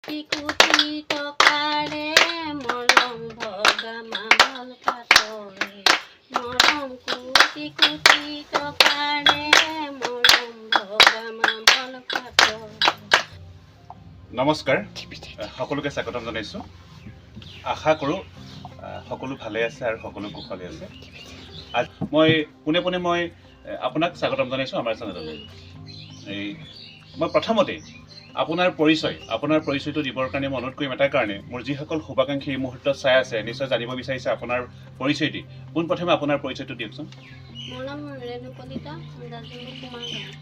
কোটি টকাৰে মৰম ভগা মামল পাতৰে মৰম কোটি কোটি টকাৰে মৰম ভগা মামল পাতৰে। নমস্কাৰ, সকলোকে স্বাগতম জনাইছোঁ। আশা কৰোঁ সকলো ভালে আছে আৰু সকলো কুশলে আছে। আজ মই পোনে পোনে আপোনাক স্বাগতম জনাইছোঁ আমাৰ চেনেললৈ। মই প্ৰথমতে আপোনাৰ পৰিচয়টো দিবৰ কাৰণে মই অনুৰোধ কৰিম। এটাৰ কাৰণে মোৰ যিসকল শুভাকাংক্ষী এই মুহূৰ্তত চাই আছে নিশ্চয় জানিব বিচাৰিছে আপোনাৰ পৰিচয়টি। পোনপ্ৰথমে আপোনাৰ পৰিচয়টো দিয়কচোন। মোৰ নাম ৰেণু কলিতা, দাৰ্জিলিং কুমাৰ গাঁও।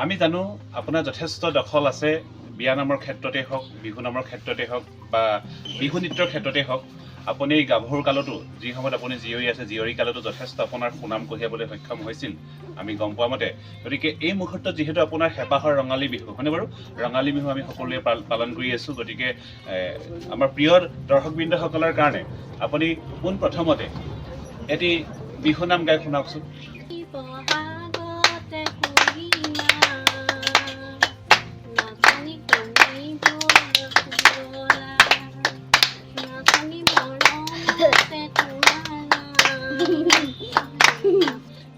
আমি জানো আপোনাৰ যথেষ্ট দখল আছে, বিয়া নামৰ ক্ষেত্ৰতে হওক, বিহু নামৰ ক্ষেত্ৰতে হওক বা বিহু নৃত্যৰ ক্ষেত্ৰতে হওক। আপুনি গাভৰু কালতো যি সময়ত আপুনি জীয়ৰী আছে, জীয়ৰী কালতো যথেষ্ট আপোনাৰ সুনাম কঢ়িয়াবলৈ সক্ষম হৈছিল আমি গম পোৱা মতে। গতিকে এই মুহূৰ্তত যিহেতু আপোনাৰ হেঁপাহৰ ৰঙালী বিহু, হয়নে বাৰু? ৰঙালী বিহু আমি সকলোৱে পালন কৰি আছোঁ। গতিকে আমাৰ প্ৰিয় দৰ্শকবৃন্দসকলৰ কাৰণে আপুনি পোনপ্ৰথমতে এটি বিহু নাম গাই শুনাওকচোন।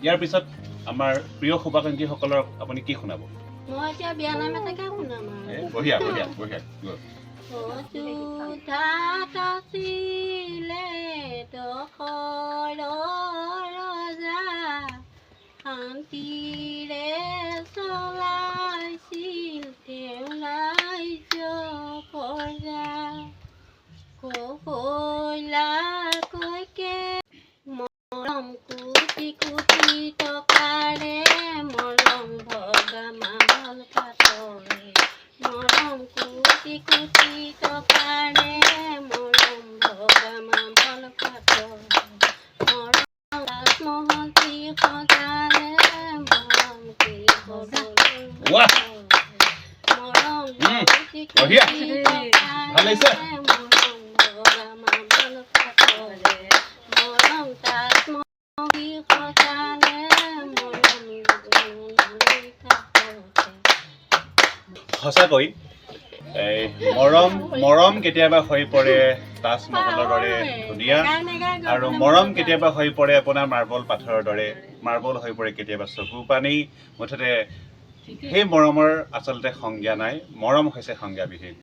ইয়াৰ পিছত আমাৰ প্ৰিয় শুভাকাংক্ষীসকলক আপুনি কি শুনাব? মই এতিয়া বিয়া নাম এটাকে শুনাম আৰু। বঢ়িয়া বঢ়িয়া বঢ়িয়া। অযোধ্যাত আছিলে দশৰথৰ ৰজা, শান্তিৰে চলাইছিল তেওঁ ৰাজ্য প্ৰজা। কৌশল্যাকৈকে মৰম কোটি কোটি টকাৰে মৰম ভগা মামল পাতৰে মৰম কোটি কোটি টকাৰে মৰম ভগা মামল পাতৰে মৰম ৰাজমহন্ত্ৰী সজালে মৰম কি বদলে মৰম কোটি কোটি টকাৰে মৰম ভগা মামল পাতৰে মৰম তাজমহন্ত্ৰী সজালে মৰম সঁচাকৈ মৰম কেতিয়াবা হৈ পৰে তাজমহলৰ দৰে ধুনীয়া, আৰু মৰম কেতিয়াবা হৈ পৰে আপোনাৰ মাৰ্বল পাথৰৰ দৰে। মাৰ্বল হৈ পৰে কেতিয়াবা চকু পানী। মুঠতে সেই মৰমৰ আচলতে সংজ্ঞা নাই, মৰম হৈছে সংজ্ঞাবিহীন।